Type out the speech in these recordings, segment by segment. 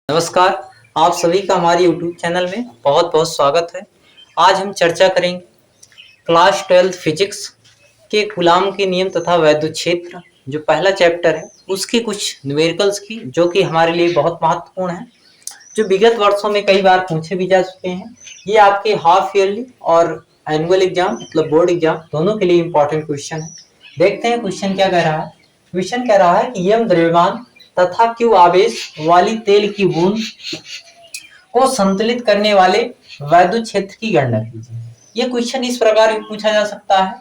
नमस्कार। आप सभी का हमारे YouTube चैनल में बहुत बहुत स्वागत है। आज हम चर्चा करेंगे क्लास 12 फिजिक्स के कूलाम के नियम तथा वैद्युत क्षेत्र जो पहला चैप्टर है उसकी कुछ न्यूमेरिकल्स की, जो कि हमारे लिए बहुत महत्वपूर्ण है, जो विगत वर्षों में कई बार पूछे भी जा चुके हैं। ये आपके हाफ ईयरली और एनुअल एग्जाम मतलब बोर्ड एग्जाम दोनों के लिए इंपॉर्टेंट क्वेश्चन है। देखते हैं क्वेश्चन क्या कह रहा है। क्वेश्चन कह रहा है कि यम द्रव्यमान तथा क्यू आवेश वाली तेल की बूंद को संतुलित करने वाले वैद्युत क्षेत्र की गणना कीजिए। यह क्वेश्चन इस प्रकार भी पूछा जा सकता है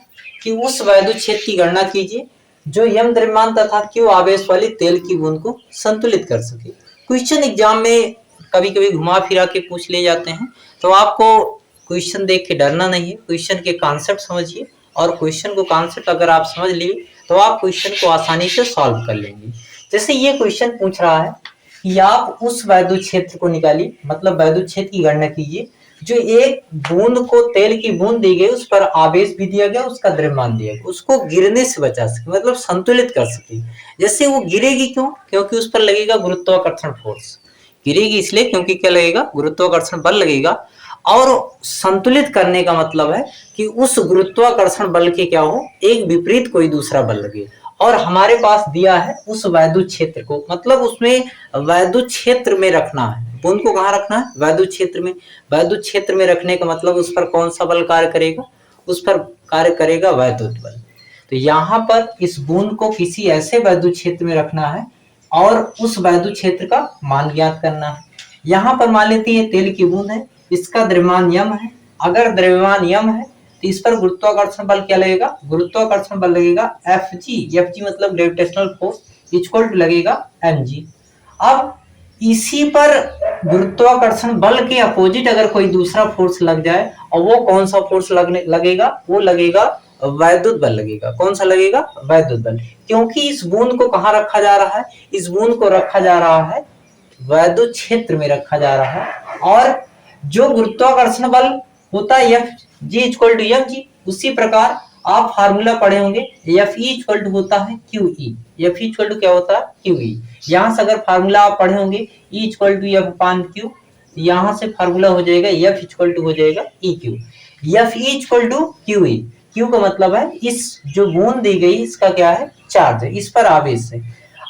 कि उस वैद्युत क्षेत्र की गणना कीजिए जो यम द्रव्यमान तथा क्यू आवेश वाली तेल की बूंद को संतुलित कर सके। क्वेश्चन एग्जाम में कभी कभी घुमा फिरा के पूछ ले जाते हैं, तो आपको क्वेश्चन देख के डरना नहीं है। क्वेश्चन के कॉन्सेप्ट समझिए और क्वेश्चन को कॉन्सेप्ट अगर आप समझ लिए तो आप क्वेश्चन को आसानी से सॉल्व कर लेंगे। जैसे ये क्वेश्चन पूछ रहा है कि आप उस वैद्युत क्षेत्र को निकालिए, मतलब वैद्युत क्षेत्र की गणना कीजिए जो एक बूंद को, तेल की बूंद दी गई, उस पर आवेश भी दिया गया, उसका द्रव्यमान दिया गया, उसको गिरने से बचा सके, मतलब संतुलित कर सके। जैसे वो गिरेगी क्यों? क्योंकि उस पर लगेगा गुरुत्वाकर्षण फोर्स। गिरेगी इसलिए क्योंकि क्या लगेगा? गुरुत्वाकर्षण बल लगेगा। और संतुलित करने का मतलब है कि उस गुरुत्वाकर्षण बल के क्या हो, एक विपरीत कोई दूसरा बल लगे। और हमारे पास दिया है उस वैद्युत क्षेत्र को, मतलब उसमें वैद्युत क्षेत्र में रखना है। बूंद को कहाँ रखना है? वैद्युत क्षेत्र में। वैद्युत क्षेत्र में रखने का मतलब उस पर कौन सा बल कार्य करेगा? उस पर कार्य करेगा वैद्युत बल। तो यहाँ पर इस बूंद को किसी ऐसे वैद्युत क्षेत्र में रखना है और उस वैद्युत क्षेत्र का मान ज्ञात करना है। यहाँ पर मान लेते हैं तेल की बूंद है, इसका द्रव्यमान यम है। अगर द्रव्यमान यम है तो इस पर गुरुत्वाकर्षण बल क्या लगेगा? गुरुत्वाकर्षण बल लगेगा Fg मतलब ग्रेविटेशनल फोर्स इक्वल टू लगेगा mg। अब इसी पर गुरुत्वाकर्षण बल के अपोजिट अगर कोई दूसरा फोर्स लग जाए, और वो कौन सा फोर्स लगेगा? वो लगेगा वैद्युत बल लगेगा। कौन सा लगेगा? वैद्युत बल। क्योंकि इस बूंद को कहाँ रखा जा रहा है? इस बूंद को रखा जा रहा है वैद्युत क्षेत्र में रखा जा रहा है। और जो गुरुत्वाकर्षण बल होता है F G equal to M G, उसी प्रकार आप फार्मूला पढ़े होंगे एफ ई इक्वल टू होता है Q E. F E equal to क्या होता है? Q E. यहां से अगर फार्मूला आप पढ़े होंगे E equal to F upon Q, यहां से फार्मूला हो जाएगा एफ इक्वल टू हो जाएगा E Q. F E equal to Q E. Q का मतलब है इस जो बूंद दी गई इसका क्या है? चार्ज है, इस पर आवेश है।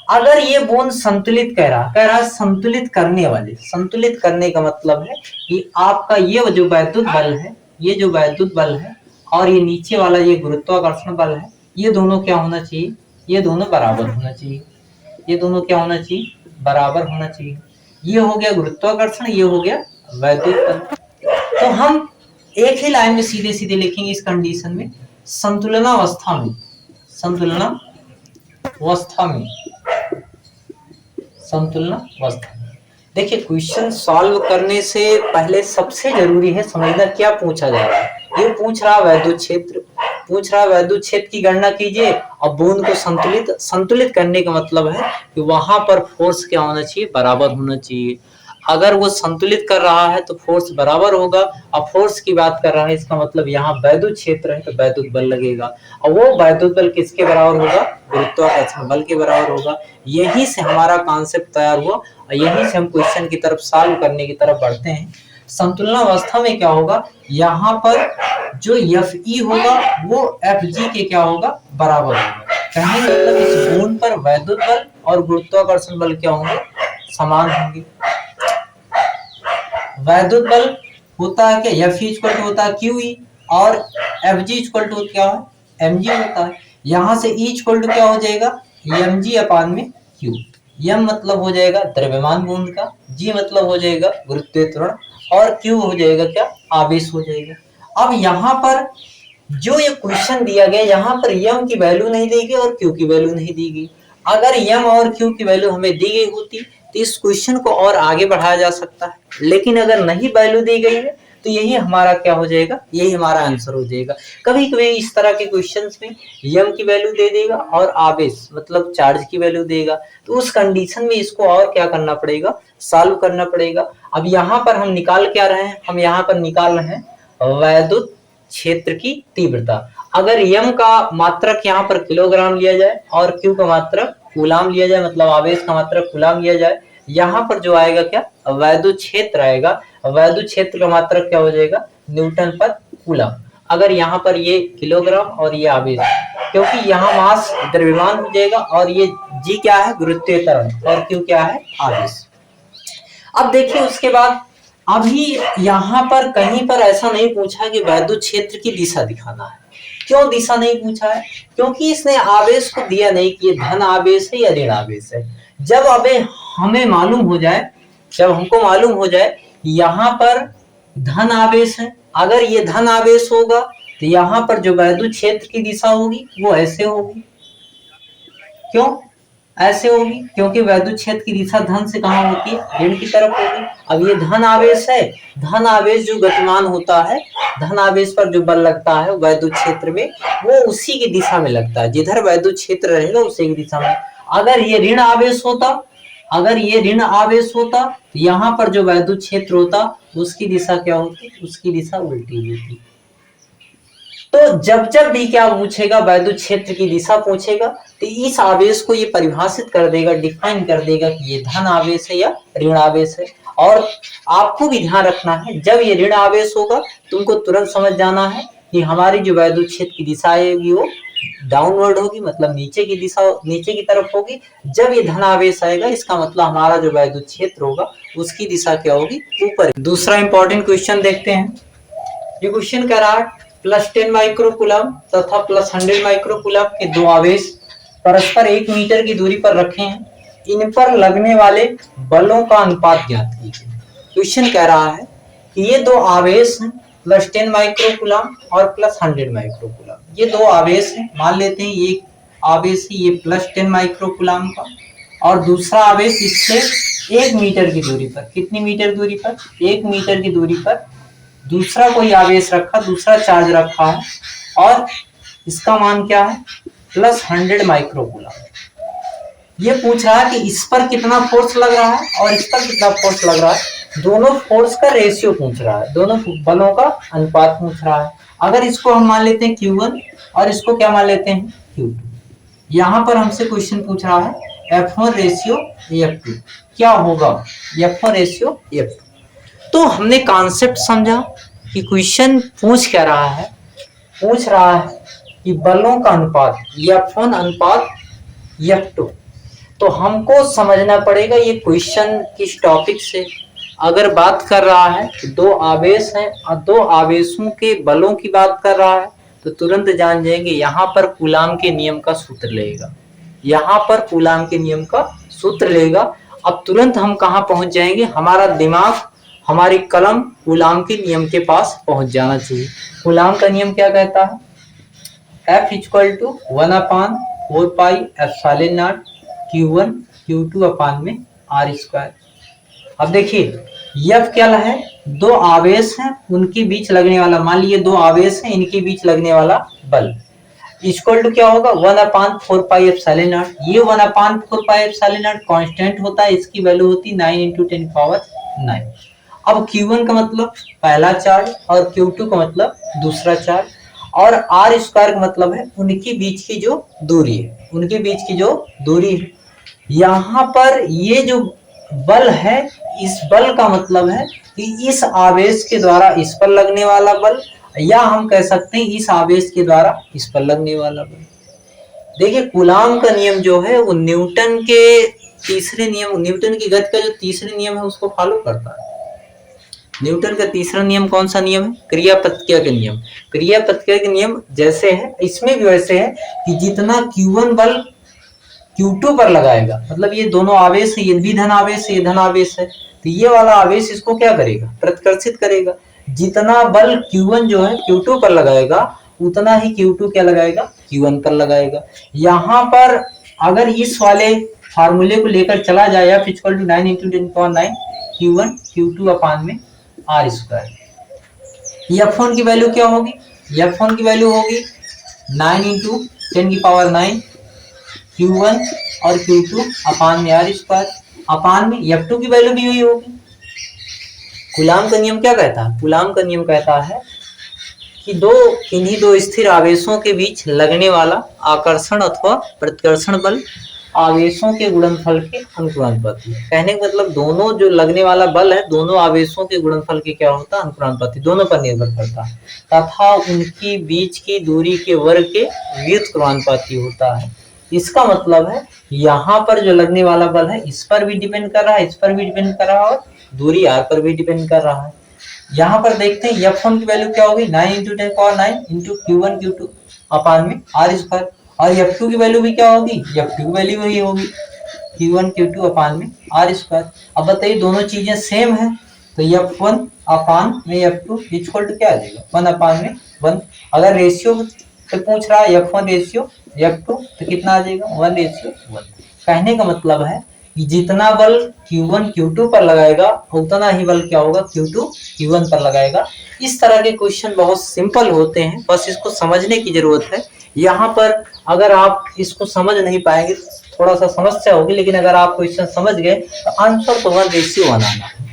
अगर ये बूंद संतुलित कह रहा है संतुलित करने वाले। संतुलित करने का मतलब है कि आपका ये जो वैद्युत बल है, ये जो वैद्युत बल है और ये नीचे वाला ये गुरुत्वाकर्षण बल है, ये दोनों क्या होना चाहिए? ये दोनों बराबर होना चाहिए। ये दोनों क्या होना चाहिए? बराबर होना चाहिए। ये हो गया गुरुत्वाकर्षण, ये हो गया वैद्युत बल। तो हम एक ही लाइन में सीधे सीधे लिखेंगे इस कंडीशन में, संतुलनावस्था में, संतुलनावस्था में, संतुलनावस्था। देखिए क्वेश्चन सॉल्व करने से पहले सबसे जरूरी है समझना क्या पूछा जा रहा है। ये पूछ रहा वैद्युत क्षेत्र, पूछ रहा वैद्युत क्षेत्र की गणना कीजिए और बूंद को संतुलित करने का मतलब है कि वहां पर फोर्स क्या होना चाहिए? बराबर होना चाहिए। अगर वो संतुलित कर रहा है तो फोर्स बराबर होगा। अब फोर्स की बात कर रहा है, इसका मतलब यहाँ वैद्युत क्षेत्र है तो वैद्युत बल लगेगा। और वो वैद्युत बल किसके बराबर होगा? गुरुत्वाकर्षण बल के बराबर होगा। यहीं से हमारा कॉन्सेप्ट तैयार हुआ और यहीं से हम क्वेश्चन की तरफ सॉल्व करने की तरफ बढ़ते हैं। संतुलनावस्था में क्या होगा? यहाँ पर जो एफ ई होगा वो एफ जी के क्या होगा? बराबर होगा। कहने का मतलब इस बूंद पर वैद्युत बल और गुरुत्वाकर्षण बल क्या होंगे? समान होंगे। वैद्युत बल होता है क्या? एफ ई इक्वल टू होता है क्यू ई और एफ जी इक्वल टू क्या है? एम जी होता है। यहां से ई इक्वल टू क्या हो जाएगा? एम जी अपान में क्यू। एम मतलब हो जाएगा द्रव्यमान बूंद का, जी मतलब हो जाएगा गुरुत्वीय त्वरण और क्यू हो जाएगा क्या? आवेश हो जाएगा। अब यहाँ पर जो ये क्वेश्चन दिया गया, यहाँ पर एम की वैल्यू नहीं दी गई और क्यू की वैल्यू नहीं दी गई। अगर एम और क्यू की वैल्यू हमें दी गई होती तो इस क्वेश्चन को और आगे बढ़ाया जा सकता है, लेकिन अगर नहीं वैल्यू दी गई है तो यही हमारा क्या हो जाएगा? यही हमारा आंसर हो जाएगा। कभी कभी इस तरह के क्वेश्चंस में एम की वैल्यू दे देगा और आवेश मतलब चार्ज की वैल्यू देगा, तो उस कंडीशन में इसको और क्या करना पड़ेगा? सॉल्व करना पड़ेगा। अब यहाँ पर हम निकाल क्या रहे हैं? हम यहाँ पर निकाल रहे हैं वैद्युत क्षेत्र की तीव्रता। अगर एम का मात्रक यहाँ पर किलोग्राम लिया जाए और क्यू का मात्रक कूलाम लिया जाए, मतलब आवेश का मात्रक कूलाम लिया जाए, यहाँ पर जो आएगा क्या, वैद्युत क्षेत्र आएगा। वैद्युत क्षेत्र का मात्रक क्या हो जाएगा, न्यूटन पर कूलम। अगर यहाँ पर ये किलोग्राम और ये आवेश, क्योंकि यहाँ मास द्रव्यमान हो जाएगा और ये जी क्या है, गुरुत्वीय त्वरण, और क्यू क्या है, आवेश। अब देखिए उसके बाद अभी यहाँ पर कहीं पर ऐसा नहीं पूछा कि वैद्युत क्षेत्र की दिशा दिखाना है। क्यों दिशा नहीं पूछा है, क्योंकि इसने आवेश को दिया नहीं कि ये धन आवेश है या ऋण आवेश है। जब अबे हमें मालूम हो जाए, जब हमको मालूम हो जाए यहाँ पर धन आवेश है, अगर ये धन आवेश होगा तो यहाँ पर जो वैद्युत क्षेत्र की दिशा होगी वो ऐसे होगी। क्यों ऐसे होगी, क्योंकि वैद्युत क्षेत्र की दिशा धन से कहाँ होती है, ऋण की तरफ होगी। अब ये धन आवेश है, धन आवेश जो गतिमान होता है, धन आवेश पर जो बल लगता है वैद्युत क्षेत्र में, वो उसी की दिशा में लगता है, जिधर वैद्युत क्षेत्र रहेगा उसी की दिशा में। अगर ये ऋण आवेश होता, अगर ये ऋण आवेश होता तो यहाँ पर जो वैद्युत क्षेत्र होता उसकी दिशा क्या होती, उसकी दिशा उल्टी होती। तो जब जब भी क्या पूछेगा, वैद्युत क्षेत्र की दिशा पूछेगा, तो इस आवेश को ये परिभाषित कर देगा, डिफाइन कर देगा कि ये धन आवेश है या ऋण आवेश है। और आपको भी ध्यान रखना है, जब ये ऋण आवेश होगा तुमको तुरंत समझ जाना है कि हमारी जो वैद्युत क्षेत्र की दिशा आएगी वो डाउनवर्ड होगी, मतलब नीचे की दिशा, नीचे की तरफ होगी। जब ये धन आवेश आएगा इसका मतलब हमारा जो वैद्युत क्षेत्र होगा उसकी दिशा क्या होगी, ऊपर। दूसरा इंपॉर्टेंट क्वेश्चन देखते हैं। ये क्वेश्चन कह रहा है +10 माइक्रोकूलम तथा +100 माइक्रोकूलम के दो आवेश परस्पर 1 मीटर की दूरी पर रखे हैं, इन पर लगने वाले बलों का अनुपात ज्ञात कीजिए। क्वेश्चन कह रहा है कि ये दो आवेश हैं, +10 माइक्रोकूलम और +100 माइक्रोकूलम। ये दो आवेश हैं, मान लेते हैं ये आवेश है ये +10 माइक्रोकूलम का, और दूसरा आवेश इससे 1 मीटर की दूरी पर, कितनी मीटर दूरी पर, 1 मीटर की दूरी पर दूसरा कोई आवेश रखा, दूसरा चार्ज रखा है, और इसका मान क्या है, +100 माइक्रोकूलम। ये पूछ रहा है कि इस पर कितना फोर्स लग रहा है और इस पर कितना फोर्स लग रहा है, दोनों फोर्स का रेशियो पूछ रहा है, दोनों बलों का अनुपात पूछ रहा है। अगर इसको हम मान लेते हैं Q1 और इसको क्या मान लेते हैं, Q2। यहाँ पर हमसे क्वेश्चन पूछ रहा है F1 रेशियो F2 क्या होगा, F1 रेशियो F2। तो हमने कॉन्सेप्ट समझा कि क्वेश्चन पूछ क्या रहा है, पूछ रहा है कि बलों का अनुपात F1 अनुपात F2। तो हमको समझना पड़ेगा ये क्वेश्चन किस टॉपिक से अगर बात कर रहा है, दो आवेश हैं और दो आवेशों के बलों की बात कर रहा है, तो तुरंत जान जाएंगे यहाँ पर कूलाम के नियम का सूत्र लेगा, यहाँ पर कूलाम के नियम का सूत्र लेगा। अब तुरंत हम कहाँ पहुंच जाएंगे, हमारा दिमाग, हमारी कलम कूलाम के नियम के पास पहुंच जाना चाहिए। कूलाम का नियम क्या कहता है, F = 1/4πε0 Q1 Q2 अपान में R²। अब देखिए F क्या है, दो आवेश हैं उनके बीच लगने वाला, मान लीजिए दो आवेश हैं इनके बीच लगने वाला बल, इक्वल टू क्या होगा, 1/4πε0। ये 1/4πε0 कांस्टेंट होता है, इसकी वैल्यू होती 9 × 10⁹। अब Q1 का मतलब पहला चार्ज और Q2 का मतलब दूसरा चार्ज, और R² का मतलब है उनके बीच की जो दूरी है, उनके बीच की जो दूरी है। यहाँ पर ये जो बल है, इस बल का मतलब है कि इस आवेश के द्वारा इस पर लगने वाला बल, या हम कह सकते हैं इस आवेश के द्वारा इस पर लगने वाला बल। देखिए कूलाम का नियम जो है वो न्यूटन के तीसरे नियम, न्यूटन की गति का जो तीसरे नियम है उसको फॉलो करता है। न्यूटन का तीसरा नियम कौन सा नियम है, क्रियाप्रतिक्रिया के नियम। क्रियाप्रतिक्रिया के नियम जैसे है, इसमें भी वैसे है कि जितना Q1 बल Q2 पर लगाएगा, मतलब ये दोनों आवेश है, ये भी धन आवेश है, ये धन आवेश है, तो ये वाला आवेश इसको क्या करेगा, प्रतिकर्षित करेगा। जितना बल Q1 जो है Q2 पर लगाएगा, उतना ही Q2 क्या लगाएगा, Q1 पर लगाएगा। यहाँ पर अगर इस वाले फार्मूले को लेकर चला जाए, F = 9 × 10⁹ Q1 Q2 अपान में R²। F1 की वैल्यू क्या होगी, F1 की वैल्यू होगी 9 × 10⁹ Q1 और Q2 अपान में R², अपान में F2 की वैल्यू भी वही होगी। कूलाम का नियम क्या कहता है, कूलाम का नियम कहता है कि इन्हीं दो स्थिर आवेशों के बीच लगने वाला आकर्षण अथवा प्रतिकर्षण बल आवेशों के गुणनफल के अनुक्रमानुपाती है। कहने का मतलब दोनों जो लगने वाला बल है, दोनों आवेशों के गुणनफल के क्या होता है, अनुक्रमानुपाती, दोनों पर निर्भर करता है, तथा उनकी बीच की दूरी के वर्ग के व्युत्क्रमानुपाती होता है। इसका मतलब है यहाँ पर जो लगने वाला बल है इस पर भी डिपेंड कर रहा है, इस पर भी डिपेंड कर रहा है, और दूरी r पर भी डिपेंड कर रहा है। यहाँ पर देखते हैं F1 की वैल्यू क्या होगी, 9 × 10⁹ इंटू Q1 Q2 अपान में r², और F2 की वैल्यू भी क्या होगी, F2 की वैल्यू वही होगी Q1 Q2 अपान में r²। अब बताइए दोनों चीजें सेम है, तो F1 अपान में F2 इक्वल टू क्या आ जाएगा, 1 अपान में 1। अगर रेशियो पे पूछ रहा है F1 रेशियो F2 तो कितना आ जाएगा, 1:1। कहने का मतलब है कि जितना बल Q1 Q2 पर लगाएगा उतना ही बल क्या होगा, Q2 Q1 पर लगाएगा। इस तरह के क्वेश्चन बहुत सिंपल होते हैं, बस इसको समझने की जरूरत है। यहाँ पर अगर आप इसको समझ नहीं पाएंगे थोड़ा सा समस्या होगी, लेकिन अगर आप क्वेश्चन समझ गए तो आंसर तो 1:1 बनाना है।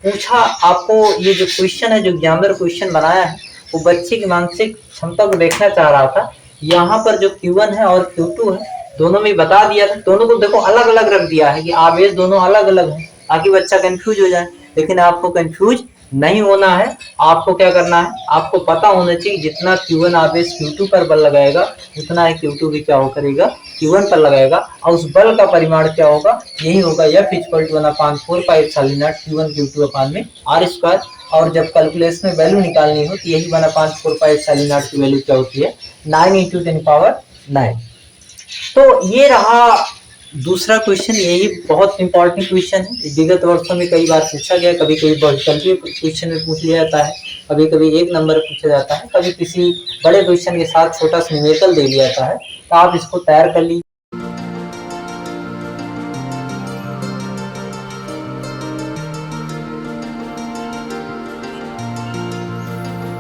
पूछा आपको ये जो क्वेश्चन है, जो ज्ञानवर क्वेश्चन बनाया है, वो बच्चे की मानसिक क्षमता को देखना चाह रहा था। यहाँ पर जो Q1 है और Q2 है, दोनों में बता दिया था, दोनों को देखो अलग अलग रख दिया है कि आवेश दोनों अलग अलग है, ताकि बच्चा कंफ्यूज हो जाए। लेकिन आपको कंफ्यूज नहीं होना है, आपको क्या करना है, आपको पता होना चाहिए जितना Q1 आवेश Q2 पर बल लगाएगा उतना ही Q2 भी क्या हो करेगा, Q1 पर लगाएगा, और उस बल का परिमाण क्या होगा, यही होगा F = 1/4πε0 Q1 Q2 अपान में r²। और जब कैलकुलेशन में वैल्यू निकालनी हो तो यही 1/4πε0 की वैल्यू क्या होती है, 9 × 10⁹। तो ये रहा दूसरा क्वेश्चन, यही बहुत इंपॉर्टेंट क्वेश्चन है, विगत वर्षों में कई बार पूछा गया, कभी कभी बहुविकल्पीय क्वेश्चन में पूछ लिया जाता है, कभी कभी 1 नंबर पूछा जाता है, कभी किसी बड़े क्वेश्चन के साथ छोटा सा न्यूमेरिकल दे दिया जाता है। तो आप इसको तैयार कर लीजिए।